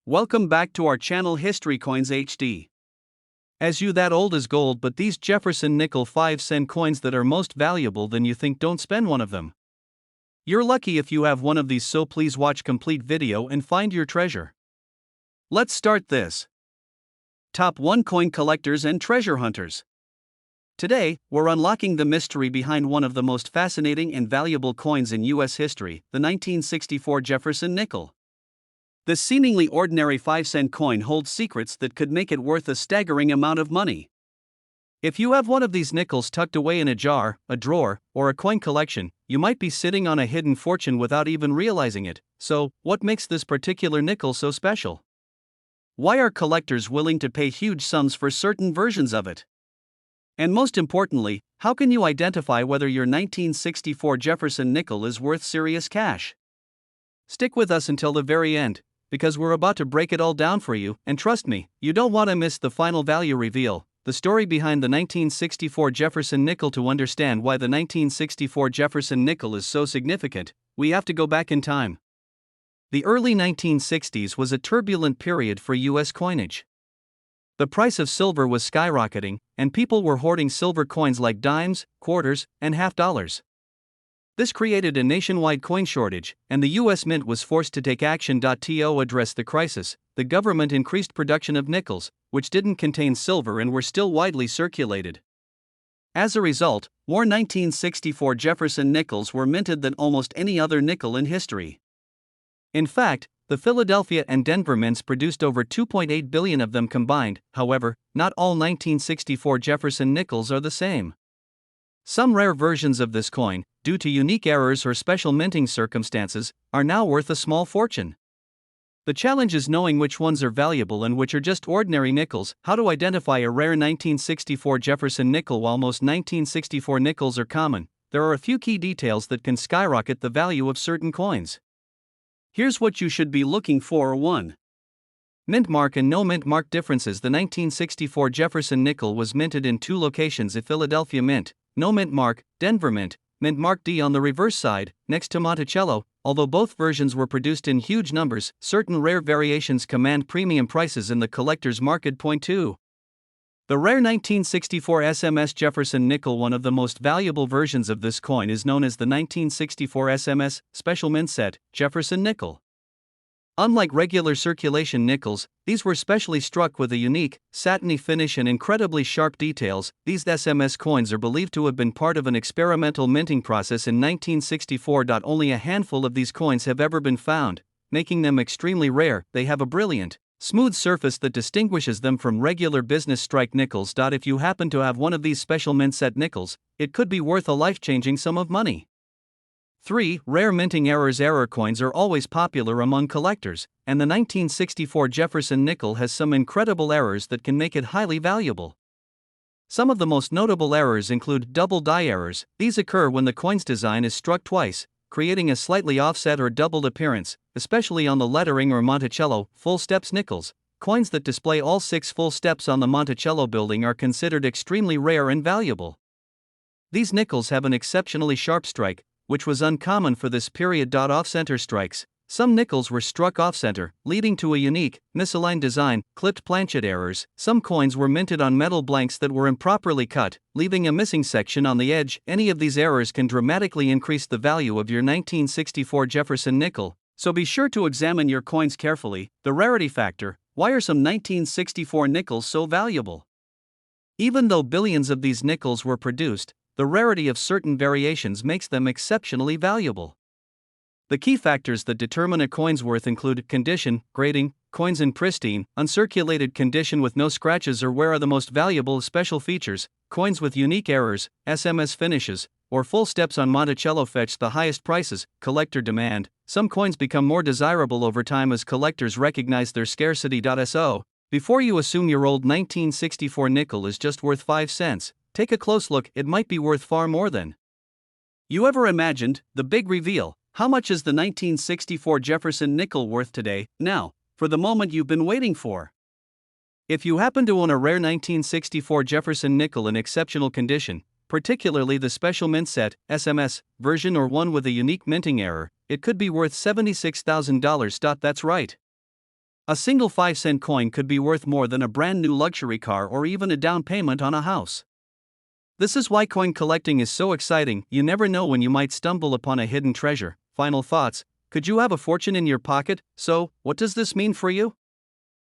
Welcome back to our channel History Coins HD. As you that old as gold, but these Jefferson nickel 5-cent coins that are most valuable than you think, don't spend one of them. You're lucky if you have one of these, so please watch complete video and find your treasure. Let's start this. Top 1 Coin Collectors and Treasure Hunters. Today, we're unlocking the mystery behind one of the most fascinating and valuable coins in US history, the 1964 Jefferson nickel. This seemingly ordinary 5-cent coin holds secrets that could make it worth a staggering amount of money. If you have one of these nickels tucked away in a jar, a drawer, or a coin collection, you might be sitting on a hidden fortune without even realizing it. So, what makes this particular nickel so special? Why are collectors willing to pay huge sums for certain versions of it? And most importantly, how can you identify whether your 1964 Jefferson nickel is worth serious cash? Stick with us until the very end, because we're about to break it all down for you, and trust me, you don't want to miss the final value reveal, the story behind the 1964 Jefferson nickel. To understand why the 1964 Jefferson nickel is so significant, we have to go back in time. The early 1960s was a turbulent period for US coinage. The price of silver was skyrocketing, and people were hoarding silver coins like dimes, quarters, and half dollars. This created a nationwide coin shortage, and the US Mint was forced to take action. To address the crisis, the government increased production of nickels, which didn't contain silver and were still widely circulated. As a result, more 1964 Jefferson nickels were minted than almost any other nickel in history. In fact, the Philadelphia and Denver mints produced over 2.8 billion of them combined. However, not all 1964 Jefferson nickels are the same. Some rare versions of this coin, due to unique errors or special minting circumstances, are now worth a small fortune. The challenge is knowing which ones are valuable and which are just ordinary nickels. How to identify a rare 1964 Jefferson nickel? While most 1964 nickels are common, there are a few key details that can skyrocket the value of certain coins. Here's what you should be looking for. 1. Mint mark and no mint mark differences. The 1964 Jefferson nickel was minted in 2 locations: a Philadelphia Mint, no mint mark; Denver Mint, mint mark D on the reverse side, next to Monticello. Although both versions were produced in huge numbers, certain rare variations command premium prices in the collector's market. Point 2. The rare 1964 SMS Jefferson nickel. One of the most valuable versions of this coin is known as the 1964 SMS Special Mint Set Jefferson nickel. Unlike regular circulation nickels, these were specially struck with a unique, satiny finish and incredibly sharp details. These SMS coins are believed to have been part of an experimental minting process in 1964. Only a handful of these coins have ever been found, making them extremely rare. They have a brilliant, smooth surface that distinguishes them from regular business strike nickels. If you happen to have one of these special mint set nickels, it could be worth a life-changing sum of money. 3. Rare minting errors. Error coins are always popular among collectors, and the 1964 Jefferson nickel has some incredible errors that can make it highly valuable. Some of the most notable errors include double die errors. These occur when the coin's design is struck twice, creating a slightly offset or doubled appearance, especially on the lettering or Monticello full steps nickels. Coins that display all 6 full steps on the Monticello building are considered extremely rare and valuable. These nickels have an exceptionally sharp strike, which was uncommon for this period. Off-center strikes. Some nickels were struck off-center, leading to a unique, misaligned design. Clipped planchet errors. Some coins were minted on metal blanks that were improperly cut, leaving a missing section on the edge. Any of these errors can dramatically increase the value of your 1964 Jefferson nickel, so be sure to examine your coins carefully. The rarity factor. Why are some 1964 nickels so valuable? Even though billions of these nickels were produced, the rarity of certain variations makes them exceptionally valuable. The key factors that determine a coin's worth include condition, grading, coins in pristine, uncirculated condition with no scratches or wear are the most valuable. Special features, coins with unique errors, SMS finishes, or full steps on Monticello fetch the highest prices. Collector demand. Some coins become more desirable over time as collectors recognize their scarcity. So, before you assume your old 1964 nickel is just worth 5 cents, take a close look. It might be worth far more than you ever imagined. The big reveal. How much is the 1964 Jefferson nickel worth today? Now, for the moment you've been waiting for. If you happen to own a rare 1964 Jefferson nickel in exceptional condition, particularly the Special Mint Set SMS version or one with a unique minting error, it could be worth $76,000. That's right. A single 5-cent coin could be worth more than a brand new luxury car or even a down payment on a house. This is why coin collecting is so exciting. You never know when you might stumble upon a hidden treasure. Final thoughts: could you have a fortune in your pocket? So, what does this mean for you?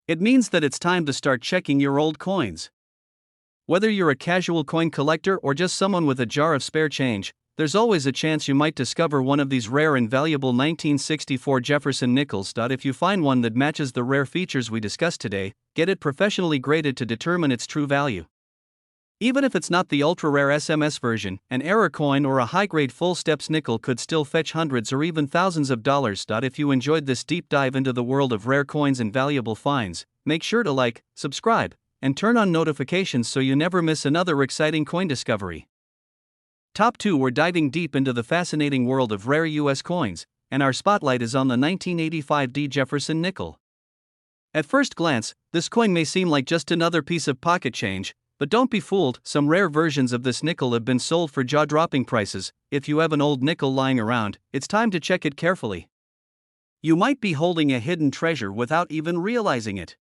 It means that it's time to start checking your old coins. Whether you're a casual coin collector or just someone with a jar of spare change, there's always a chance you might discover one of these rare and valuable 1964 Jefferson nickels. If you find one that matches the rare features we discussed today, get it professionally graded to determine its true value. Even if it's not the ultra-rare SMS version, an error coin or a high-grade full steps nickel could still fetch hundreds or even thousands of dollars. If you enjoyed this deep dive into the world of rare coins and valuable finds, make sure to like, subscribe, and turn on notifications so you never miss another exciting coin discovery. Top 2, we're diving deep into the fascinating world of rare US coins, and our spotlight is on the 1985 D Jefferson nickel. At first glance, this coin may seem like just another piece of pocket change, but don't be fooled, some rare versions of this nickel have been sold for jaw-dropping prices. If you have an old nickel lying around, it's time to check it carefully. You might be holding a hidden treasure without even realizing it.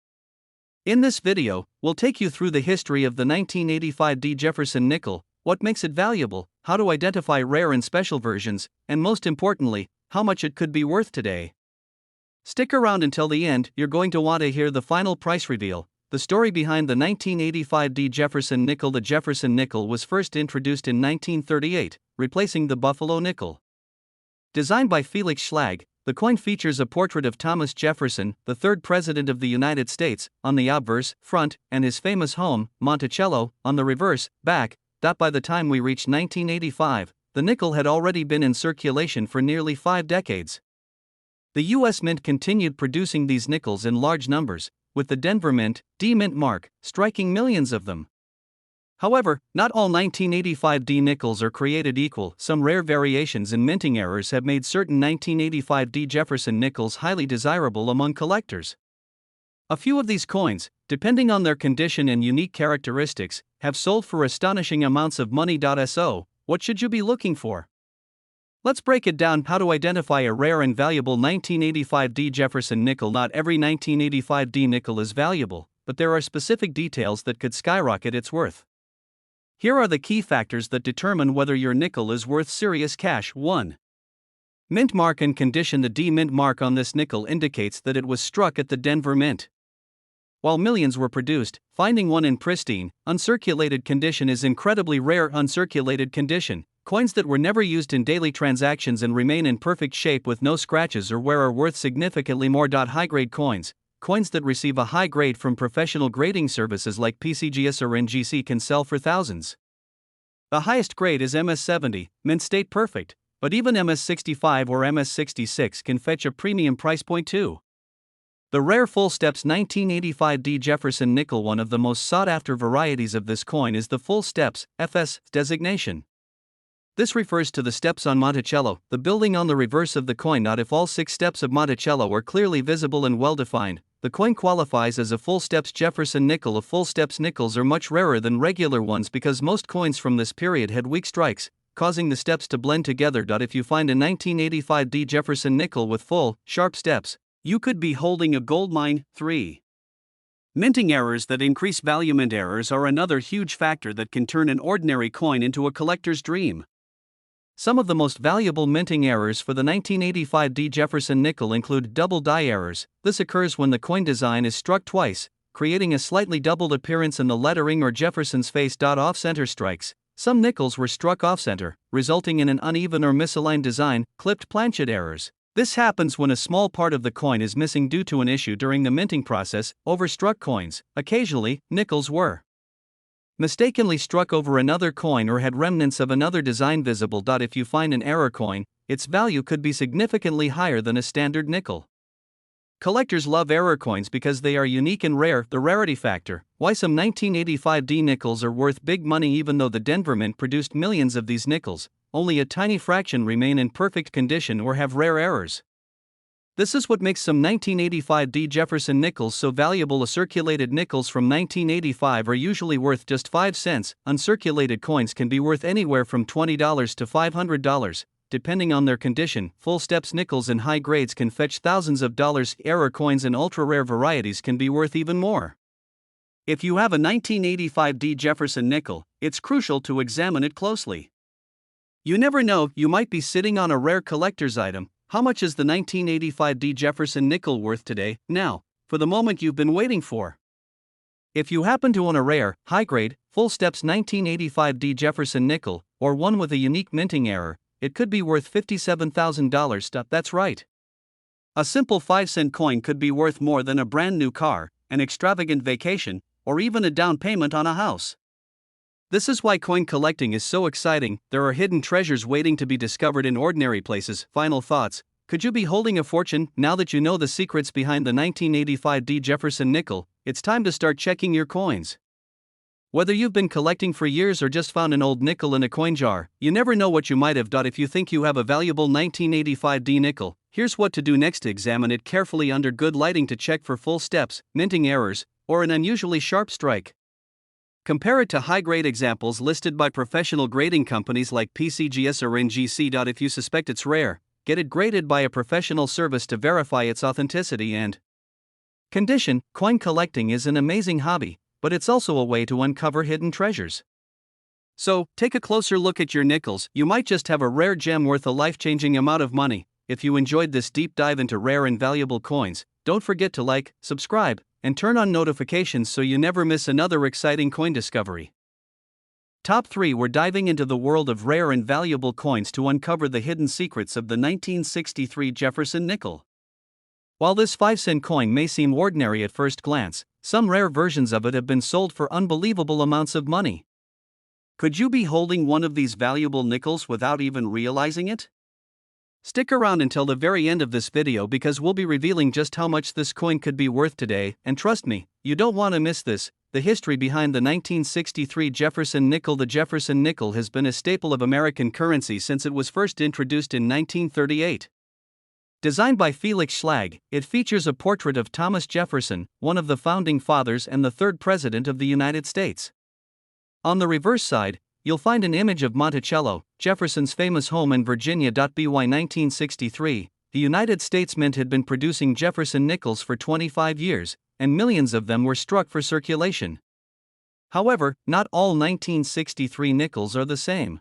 In this video, we'll take you through the history of the 1985 D Jefferson nickel, what makes it valuable, how to identify rare and special versions, and most importantly, how much it could be worth today. Stick around until the end, you're going to want to hear the final price reveal, the story behind the 1985 D Jefferson nickel. The Jefferson nickel was first introduced in 1938, replacing the Buffalo nickel. Designed by Felix Schlag, the coin features a portrait of Thomas Jefferson, the third president of the United States, on the obverse, front, and his famous home, Monticello, on the reverse, back. By the time we reached 1985, the nickel had already been in circulation for nearly 5 decades. The U.S. Mint continued producing these nickels in large numbers, with the Denver Mint, D Mint mark, striking millions of them. However, not all 1985 D nickels are created equal. Some rare variations in minting errors have made certain 1985 D Jefferson nickels highly desirable among collectors. A few of these coins, depending on their condition and unique characteristics, have sold for astonishing amounts of money. So, what should you be looking for? Let's break it down. How to identify a rare and valuable 1985 D Jefferson nickel. Not every 1985 D nickel is valuable, but there are specific details that could skyrocket its worth. Here are the key factors that determine whether your nickel is worth serious cash. 1. Mint mark and condition. The D Mint mark on this nickel indicates that it was struck at the Denver Mint. While millions were produced, finding one in pristine, uncirculated condition is incredibly rare. Uncirculated condition, coins that were never used in daily transactions and remain in perfect shape with no scratches or wear are worth significantly more. High-grade coins, coins that receive a high grade from professional grading services like PCGS or NGC can sell for thousands. The highest grade is MS70, mint state perfect, but even MS65 or MS66 can fetch a premium price point too. The rare full steps 1985 D Jefferson nickel. One of the most sought-after varieties of this coin is the full steps FS designation. This refers to the steps on Monticello, the building on the reverse of the coin. Not if all 6 steps of Monticello are clearly visible and well-defined, the coin qualifies as a full steps Jefferson nickel. Full steps nickels are much rarer than regular ones because most coins from this period had weak strikes, causing the steps to blend together. If you find a 1985 D Jefferson nickel with full, sharp steps, you could be holding a gold mine. 3. Minting errors that increase value. Mint errors are another huge factor that can turn an ordinary coin into a collector's dream. Some of the most valuable minting errors for the 1985 D Jefferson nickel include double die errors. This occurs when the coin design is struck twice, creating a slightly doubled appearance in the lettering or Jefferson's face. Off-center strikes. Some nickels were struck off-center, resulting in an uneven or misaligned design. Clipped planchet errors. This happens when a small part of the coin is missing due to an issue during the minting process. Overstruck coins. Occasionally, nickels were mistakenly struck over another coin or had remnants of another design visible. If you find an error coin, its value could be significantly higher than a standard nickel. Collectors love error coins because they are unique and rare. The rarity factor. Why some 1985 D nickels are worth big money. Even though the Denver Mint produced millions of these nickels, only a tiny fraction remain in perfect condition or have rare errors. This is what makes some 1985 D Jefferson nickels so valuable. Circulated nickels from 1985 are usually worth just 5 cents. Uncirculated coins can be worth anywhere from $20 to $500. depending on their condition. Full steps nickels in high grades can fetch thousands of dollars. Error coins in ultra-rare varieties can be worth even more. If you have a 1985 D Jefferson nickel, it's crucial to examine it closely. You never know, you might be sitting on a rare collector's item. How much is the 1985 D Jefferson nickel worth today? Now, for the moment you've been waiting for. If you happen to own a rare, high-grade, full steps 1985 D Jefferson nickel, or one with a unique minting error, it could be worth $57,000. That's right. A simple 5-cent coin could be worth more than a brand new car, an extravagant vacation, or even a down payment on a house. This is why coin collecting is so exciting. There are hidden treasures waiting to be discovered in ordinary places. Final thoughts. Could you be holding a fortune? Now that you know the secrets behind the 1985 D Jefferson nickel, it's time to start checking your coins. Whether you've been collecting for years or just found an old nickel in a coin jar, you never know what you might have done. If you think you have a valuable 1985 D nickel, here's what to do next. Examine it carefully under good lighting to check for full steps, minting errors, or an unusually sharp strike. Compare it to high-grade examples listed by professional grading companies like PCGS or NGC. If you suspect it's rare, get it graded by a professional service to verify its authenticity and condition. Coin collecting is an amazing hobby, but it's also a way to uncover hidden treasures. So, take a closer look at your nickels. You might just have a rare gem worth a life-changing amount of money. If you enjoyed this deep dive into rare and valuable coins, don't forget to like, subscribe, and turn on notifications so you never miss another exciting coin discovery. Top 3. We're diving into the world of rare and valuable coins to uncover the hidden secrets of the 1963 Jefferson nickel. While this 5-cent coin may seem ordinary at first glance, some rare versions of it have been sold for unbelievable amounts of money. Could you be holding one of these valuable nickels without even realizing it? Stick around until the very end of this video because we'll be revealing just how much this coin could be worth today, and trust me, you don't want to miss this. The history behind the 1963 Jefferson nickel. The Jefferson nickel has been a staple of American currency since it was first introduced in 1938. Designed by Felix Schlag, it features a portrait of Thomas Jefferson, one of the founding fathers and the third president of the United States. On the reverse side, you'll find an image of Monticello, Jefferson's famous home in Virginia. By 1963, the United States Mint had been producing Jefferson nickels for 25 years, and millions of them were struck for circulation. However, not all 1963 nickels are the same.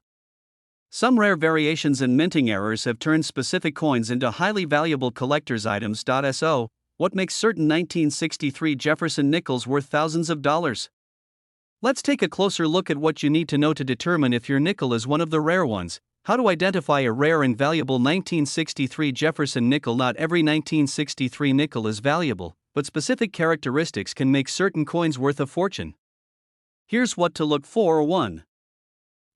Some rare variations and minting errors have turned specific coins into highly valuable collector's items. So, what makes certain 1963 Jefferson nickels worth thousands of dollars? Let's take a closer look at what you need to know to determine if your nickel is one of the rare ones. How to identify a rare and valuable 1963 Jefferson nickel. Not every 1963 nickel is valuable, but specific characteristics can make certain coins worth a fortune. Here's what to look for. 1.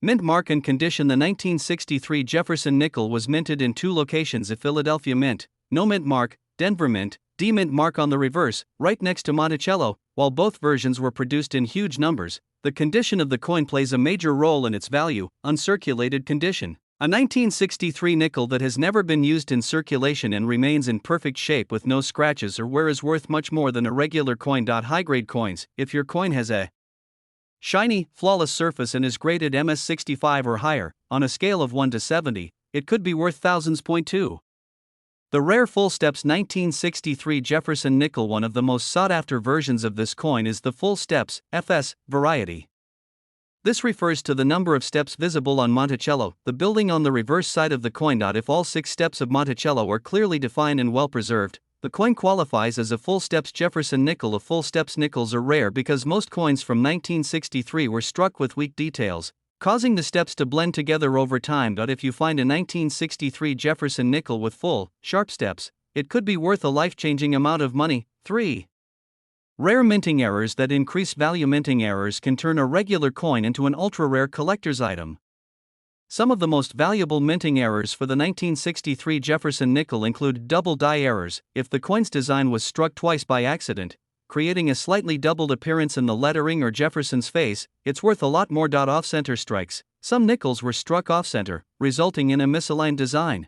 Mint mark and condition. The 1963 Jefferson nickel was minted in 2 locations: a Philadelphia Mint, no mint mark; Denver Mint, D mint mark on the reverse, right next to Monticello. While both versions were produced in huge numbers, the condition of the coin plays a major role in its value. Uncirculated condition. A 1963 nickel that has never been used in circulation and remains in perfect shape with no scratches or wear is worth much more than a regular coin. High-grade coins. If your coin has a shiny, flawless surface and is graded MS65 or higher, on a scale of 1 to 70, it could be worth thousands. 2. The rare full steps 1963 Jefferson nickel. One of the most sought-after versions of this coin is the full steps FS variety. This refers to the number of steps visible on Monticello, the building on the reverse side of the coin. If all 6 steps of Monticello are clearly defined and well preserved, the coin qualifies as a full steps Jefferson nickel. A full steps nickels are rare because most coins from 1963 were struck with weak details, causing the steps to blend together over time. If you find a 1963 Jefferson nickel with full, sharp steps, it could be worth a life-changing amount of money. 3. Rare minting errors that increase value. Minting errors can turn a regular coin into an ultra-rare collector's item. Some of the most valuable minting errors for the 1963 Jefferson nickel include double die errors. If the coin's design was struck twice by accident, creating a slightly doubled appearance in the lettering or Jefferson's face, it's worth a lot more. Off-center strikes. Some nickels were struck off-center, resulting in a misaligned design.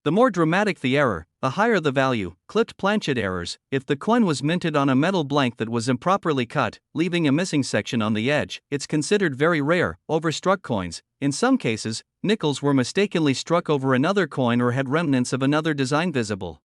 The more dramatic the error, the higher the value. Clipped planchet errors. If the coin was minted on a metal blank that was improperly cut, leaving a missing section on the edge, it's considered very rare. Overstruck coins. In some cases, nickels were mistakenly struck over another coin or had remnants of another design visible.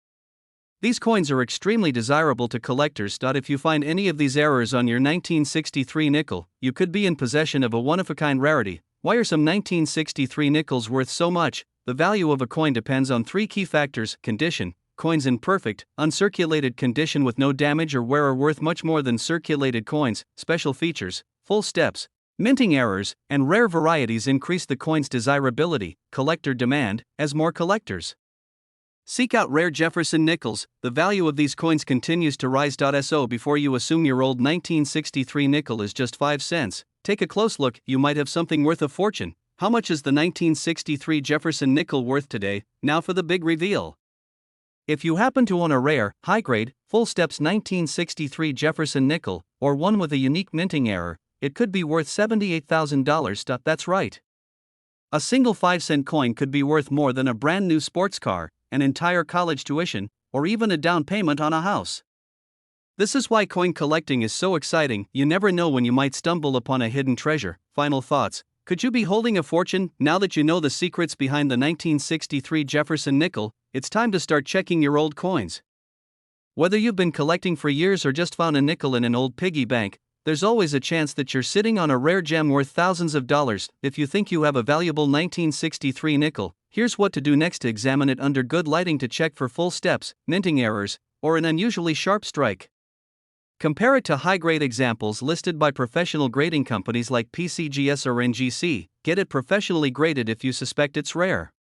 These coins are extremely desirable to collectors. If you find any of these errors on your 1963 nickel, you could be in possession of a one-of-a-kind rarity. Why are some 1963 nickels worth so much? The value of a coin depends on three key factors: condition. Coins in perfect, uncirculated condition with no damage or wear are worth much more than circulated coins. Special features, full steps, minting errors, and rare varieties increase the coin's desirability. Collector demand, as more collectors seek out rare Jefferson nickels, the value of these coins continues to rise. So before you assume your old 1963 nickel is just 5 cents, take a close look. You might have something worth a fortune. How much is the 1963 Jefferson nickel worth today? Now for the big reveal. If you happen to own a rare, high-grade, full steps 1963 Jefferson nickel, or one with a unique minting error, it could be worth $78,000. That's right. A single 5-cent coin could be worth more than a brand new sports car, an entire college tuition, or even a down payment on a house. This is why coin collecting is so exciting. You never know when you might stumble upon a hidden treasure. Final thoughts. Could you be holding a fortune? Now that you know the secrets behind the 1963 Jefferson nickel, it's time to start checking your old coins. Whether you've been collecting for years or just found a nickel in an old piggy bank, there's always a chance that you're sitting on a rare gem worth thousands of dollars. If you think you have a valuable 1963 nickel, here's what to do next. To examine it under good lighting to check for full steps, minting errors, or an unusually sharp strike. Compare it to high-grade examples listed by professional grading companies like PCGS or NGC. Get it professionally graded if you suspect it's rare.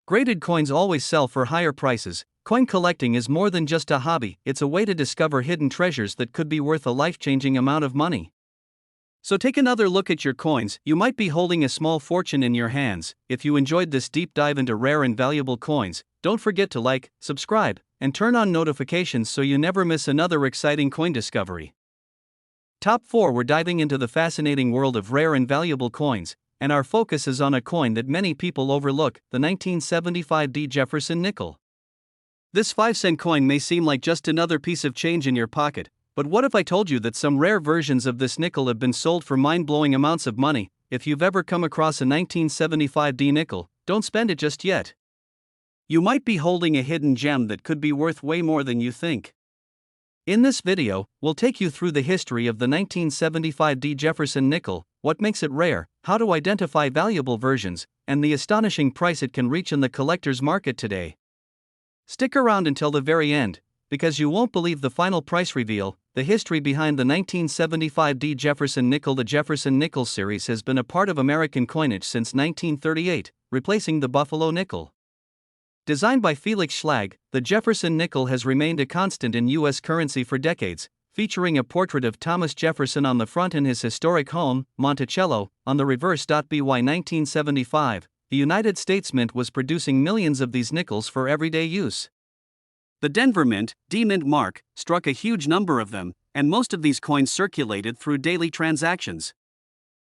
Graded coins always sell for higher prices. Coin collecting is more than just a hobby, it's a way to discover hidden treasures that could be worth a life-changing amount of money. So take another look at your coins. You might be holding a small fortune in your hands. If you enjoyed this deep dive into rare and valuable coins, don't forget to like, subscribe, and turn on notifications so you never miss another exciting coin discovery. Top 4. We're diving into the fascinating world of rare and valuable coins, and our focus is on a coin that many people overlook, the 1975 Jefferson nickel. This 5-cent coin may seem like just another piece of change in your pocket, but what if I told you that some rare versions of this nickel have been sold for mind-blowing amounts of money? If you've ever come across a 1975 nickel, don't spend it just yet. You might be holding a hidden gem that could be worth way more than you think. In this video, we'll take you through the history of the 1975 Jefferson nickel, what makes it rare, how to identify valuable versions, and the astonishing price it can reach in the collector's market today. Stick around until the very end, because you won't believe the final price reveal. The history behind the 1975 Jefferson nickel. The Jefferson nickel series has been a part of American coinage since 1938, replacing the Buffalo nickel. Designed by Felix Schlag, the Jefferson nickel has remained a constant in U.S. currency for decades, featuring a portrait of Thomas Jefferson on the front in his historic home, Monticello, on the reverse. By 1975, the United States Mint was producing millions of these nickels for everyday use. The Denver Mint, D-Mint mark, struck a huge number of them, and most of these coins circulated through daily transactions.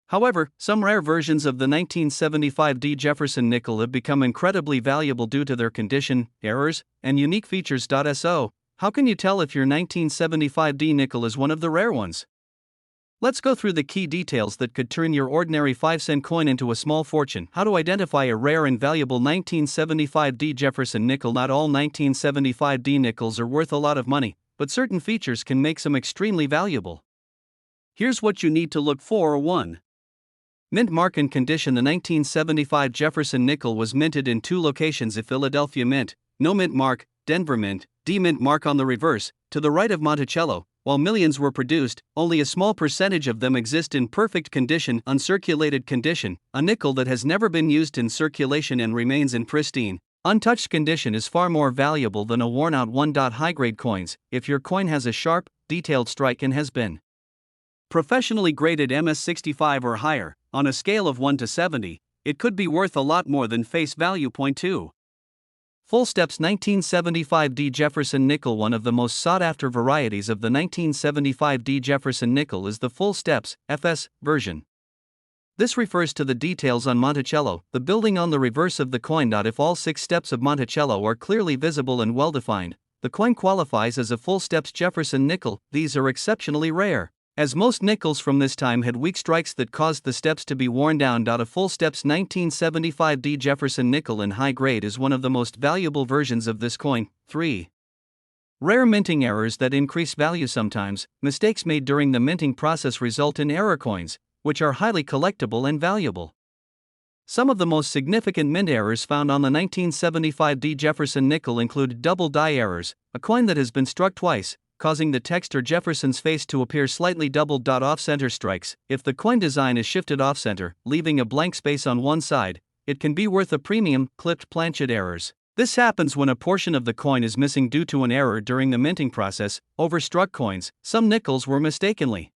However, some rare versions of the 1975 Jefferson nickel have become incredibly valuable due to their condition, errors, and unique features. So, how can you tell if your 1975 nickel is one of the rare ones? Let's go through the key details that could turn your ordinary 5-cent coin into a small fortune. How to identify a rare and valuable 1975 Jefferson nickel. Not all 1975 nickels are worth a lot of money, but certain features can make some extremely valuable. Here's what you need to look for. 1. Mint mark and condition. The 1975 Jefferson nickel was minted in 2 locations: at Philadelphia Mint, no mint mark; Denver Mint, D-Mint mark on the reverse, to the right of Monticello. While millions were produced, only a small percentage of them exist in perfect condition, uncirculated condition. A nickel that has never been used in circulation and remains in pristine, untouched condition is far more valuable than a worn-out one. High-grade coins. If your coin has a sharp, detailed strike and has been professionally graded MS65 or higher, on a scale of 1 to 70, it could be worth a lot more than face value. 2. Full steps 1975 Jefferson nickel. One of the most sought-after varieties of the 1975 Jefferson nickel is the full steps, FS, version. This refers to the details on Monticello, the building on the reverse of the coin. If all 6 steps of Monticello are clearly visible and well-defined, the coin qualifies as a full steps Jefferson nickel. These are exceptionally rare. as most nickels from this time had weak strikes that caused the steps to be worn down. A full steps 1975D Jefferson nickel in high grade is one of the most valuable versions of this coin. 3. Rare minting errors that increase value. Sometimes, mistakes made during the minting process result in error coins, which are highly collectible and valuable. Some of the most significant mint errors found on the 1975D Jefferson nickel include double die errors, a coin that has been struck twice, causing the text or Jefferson's face to appear slightly doubled. Off-center strikes. If the coin design is shifted off-center, leaving a blank space on one side, it can be worth a premium. Clipped planchet errors. This happens when a portion of the coin is missing due to an error during the minting process. Overstruck coins. Some nickels were mistakenly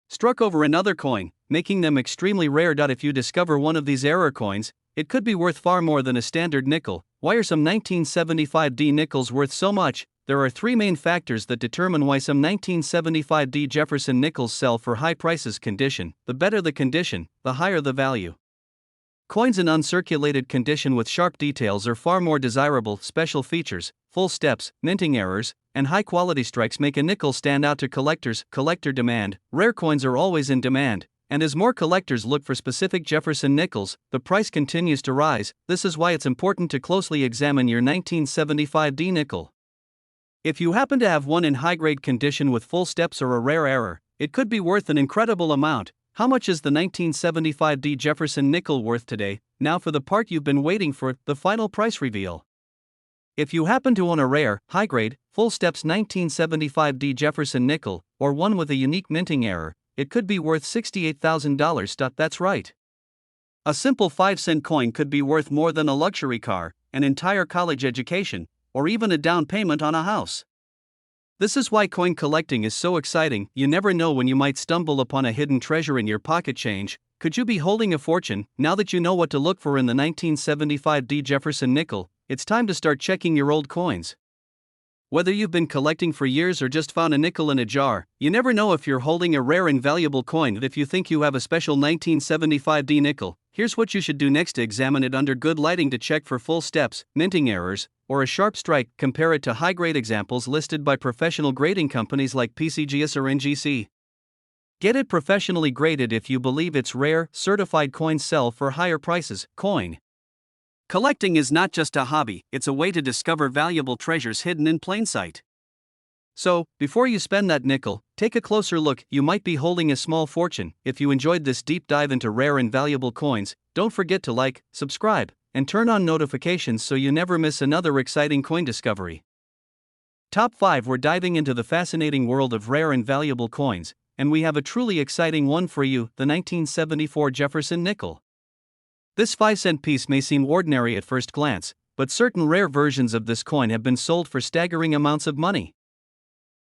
struck over another coin, making them extremely rare. If you discover one of these error coins, it could be worth far more than a standard nickel. Why are some 1975D nickels worth so much? There are three main factors that determine why some 1975D Jefferson nickels sell for high prices. Condition. The better the condition, the higher the value. Coins in uncirculated condition with sharp details are far more desirable. Special features, full steps, minting errors, and high-quality strikes make a nickel stand out to collectors. Collector demand. Rare coins are always in demand, and as more collectors look for specific Jefferson nickels, the price continues to rise. This is why it's important to closely examine your 1975D nickel. If you happen to have one in high-grade condition with full steps or a rare error, it could be worth an incredible amount. How much is the 1975D Jefferson nickel worth today? Now for the part you've been waiting for, the final price reveal. If you happen to own a rare, high-grade, full steps 1975D Jefferson nickel, or one with a unique minting error, it could be worth $68,000. That's right. A simple 5-cent coin could be worth more than a luxury car, an entire college education, or even a down payment on a house. This is why coin collecting is so exciting. You never know when you might stumble upon a hidden treasure in your pocket change. Could you be holding a fortune? Now that you know what to look for in the 1975D Jefferson nickel, it's time to start checking your old coins. Whether you've been collecting for years or just found a nickel in a jar, you never know if you're holding a rare and valuable coin. If you think you have a special 1975D nickel, here's what you should do next to examine it under good lighting to check for full steps, minting errors, or a sharp strike. Compare it to high-grade examples listed by professional grading companies like PCGS or NGC. Get it professionally graded if you believe it's rare. Certified coins sell for higher prices. Coin collecting is not just a hobby, it's a way to discover valuable treasures hidden in plain sight. So, before you spend that nickel, take a closer look. You might be holding a small fortune. If you enjoyed this deep dive into rare and valuable coins, don't forget to like, subscribe, and turn on notifications so you never miss another exciting coin discovery. Top 5. We're diving into the fascinating world of rare and valuable coins, and we have a truly exciting one for you, the 1974 Jefferson nickel. This 5-cent piece may seem ordinary at first glance, but certain rare versions of this coin have been sold for staggering amounts of money.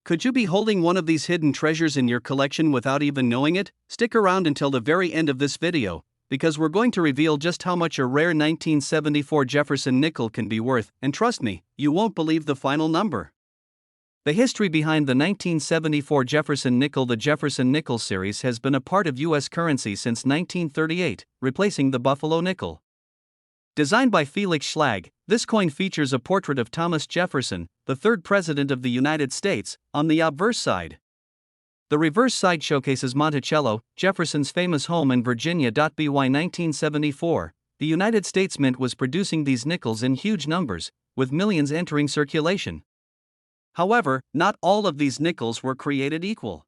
Could you be holding one of these hidden treasures in your collection without even knowing it? Stick around until the very end of this video, because we're going to reveal just how much a rare 1974 Jefferson nickel can be worth, and trust me, you won't believe the final number. The history behind the 1974 Jefferson nickel. The Jefferson nickel series has been a part of U.S. currency since 1938, replacing the Buffalo nickel. Designed by Felix Schlag, this coin features a portrait of Thomas Jefferson, the third president of the United States, on the obverse side. The reverse side showcases Monticello, Jefferson's famous home in Virginia. By 1974, the United States Mint was producing these nickels in huge numbers, with millions entering circulation. However, not all of these nickels were created equal.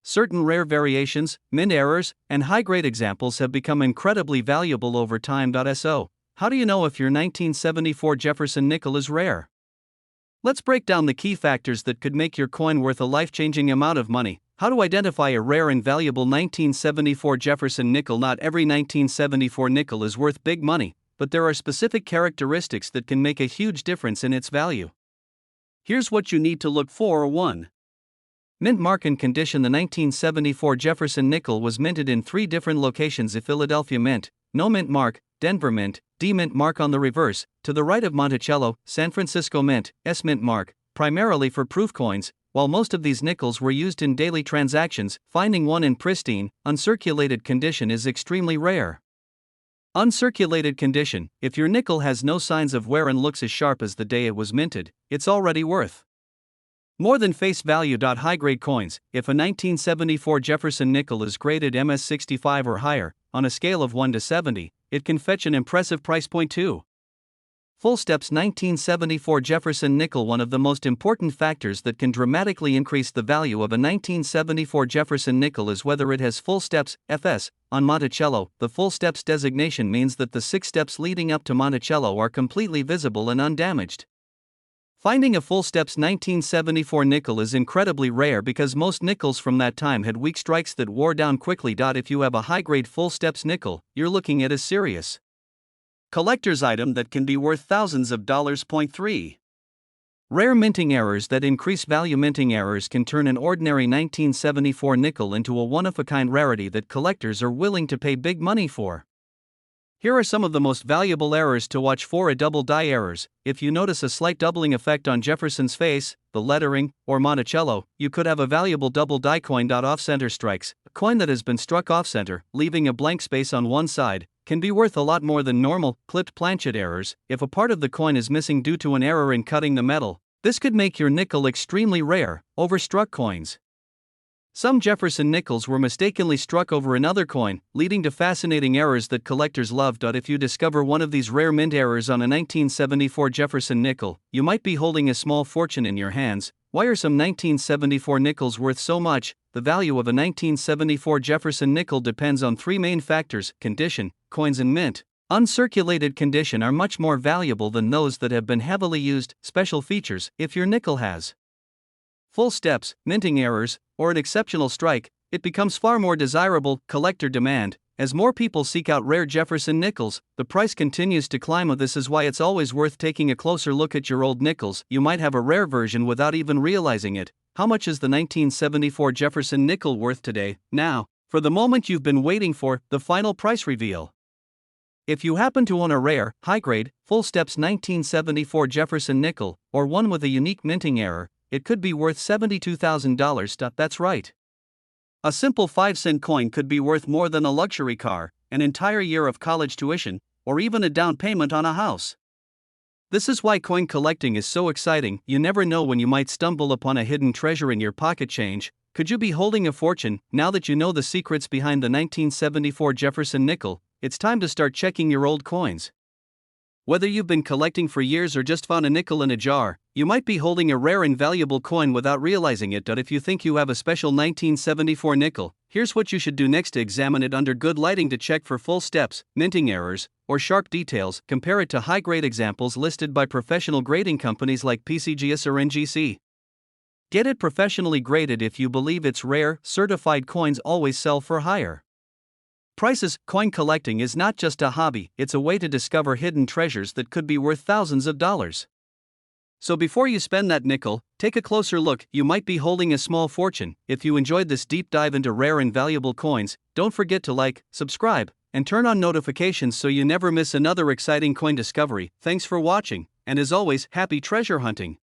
Certain rare variations, mint errors, and high-grade examples have become incredibly valuable over time. So, how do you know if your 1974 Jefferson nickel is rare? Let's break down the key factors that could make your coin worth a life-changing amount of money. How to identify a rare and valuable 1974 Jefferson nickel. Not every 1974 nickel is worth big money, but there are specific characteristics that can make a huge difference in its value. Here's what you need to look for. 1. Mint mark and condition. The 1974 Jefferson nickel was minted in 3 different locations: a Philadelphia Mint, no mint mark; Denver Mint, D mint mark on the reverse; to the right of Monticello, San Francisco Mint, S mint mark, primarily for proof coins. While most of these nickels were used in daily transactions, finding one in pristine, uncirculated condition is extremely rare. Uncirculated condition. If your nickel has no signs of wear and looks as sharp as the day it was minted, it's already worth More than face value. High-grade coins. If a 1974 Jefferson nickel is graded MS65 or higher, on a scale of 1 to 70, it can fetch an impressive price point too. Full steps. 1974 Jefferson nickel. One of the most important factors that can dramatically increase the value of a 1974 Jefferson nickel is whether it has full steps, FS, on Monticello. The full steps designation means that the 6 steps leading up to Monticello are completely visible and undamaged. Finding a full steps 1974 nickel is incredibly rare because most nickels from that time had weak strikes that wore down quickly. If you have a high-grade full steps nickel, you're looking at a serious collector's item that can be worth thousands of dollars. Point 3. Rare minting errors that increase value. Minting errors can turn an ordinary 1974 nickel into a one-of-a-kind rarity that collectors are willing to pay big money for. Here are some of the most valuable errors to watch for. Double die errors. If you notice a slight doubling effect on Jefferson's face, the lettering, or Monticello, you could have a valuable double die coin. Off-center strikes. A coin that has been struck off-center, leaving a blank space on one side, can be worth a lot more than normal. Clipped planchet errors. If a part of the coin is missing due to an error in cutting the metal, this could make your nickel extremely rare. Overstruck coins. Some Jefferson nickels were mistakenly struck over another coin, leading to fascinating errors that collectors love. If you discover one of these rare mint errors on a 1974 Jefferson nickel, you might be holding a small fortune in your hands. Why are some 1974 nickels worth so much? The value of a 1974 Jefferson nickel depends on 3 main factors: condition, coins, and mint. Uncirculated condition are much more valuable than those that have been heavily used. Special features. If your nickel has full steps, minting errors, or an exceptional strike, it becomes far more desirable. Collector demand. As more people seek out rare Jefferson nickels, the price continues to climb. This is why it's always worth taking a closer look at your old nickels. You might have a rare version without even realizing it. How much is the 1974 Jefferson nickel worth today? Now, for the moment you've been waiting for, the final price reveal. If you happen to own a rare, high-grade, full steps 1974 Jefferson nickel, or one with a unique minting error, it could be worth $72,000. That's right. A simple 5-cent coin could be worth more than a luxury car, an entire year of college tuition, or even a down payment on a house. This is why coin collecting is so exciting. You never know when you might stumble upon a hidden treasure in your pocket change. Could you be holding a fortune? Now that you know the secrets behind the 1974 Jefferson nickel, it's time to start checking your old coins. Whether you've been collecting for years or just found a nickel in a jar, you might be holding a rare and valuable coin without realizing it. If you think you have a special 1974 nickel, here's what you should do next to examine it under good lighting to check for full steps, minting errors, or sharp details. Compare it to high-grade examples listed by professional grading companies like PCGS or NGC. Get it professionally graded if you believe it's rare. Certified coins always sell for higher prices. Coin collecting is not just a hobby, it's a way to discover hidden treasures that could be worth thousands of dollars. So before you spend that nickel, take a closer look. You might be holding a small fortune. If you enjoyed this deep dive into rare and valuable coins, don't forget to like, subscribe, and turn on notifications so you never miss another exciting coin discovery. Thanks for watching, and as always, happy treasure hunting.